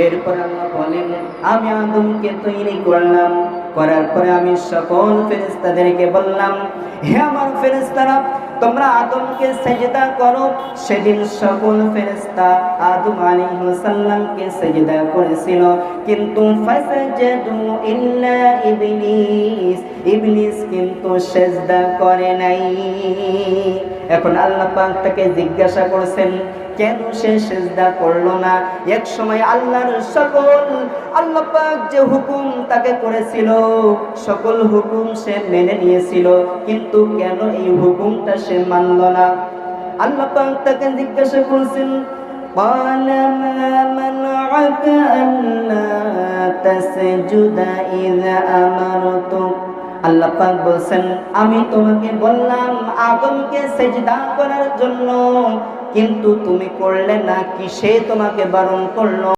এরপর আল্লাহ বলেন, আমি আদমকে তৈরি করলাম, করার পরে আমি সকল ফেরেশতাদেরকে বললাম, হে আমার ফেরেশতারা, তোমরা আদমকে সেজদা করো। সেদিন সকল ফেরেশতা আদম আলাইহিস সালামকে সেজদা করেছিল, কিন্তু ফাসাজাদু ইল্লা ইবলিস, ইবলিস কিন্তু সেজদা করে নাই। এখন আল্লাহ পাক তাকে জিজ্ঞাসা করছেন, কেন সে সেজদা করলো না? এক সময় আল্লাহর আল্লাহ পাক যে হুকুম তাকে করেছিল, সকল হুকুম সে মেনে নিয়েছিল, কিন্তু কেন এই হুকুমটা সে মানল না? আল্লাহ পাক তাকে জিজ্ঞাসা করছেন, قال ما منعك ألا تسجد إذا أمرتك। আল্লাহ পাক বলছেন, আমি তোমাকে বললাম আদমকে সেজদা করার জন্য, কিন্তু তুমি করলে না। কিসে তোমাকে বারণ করলো?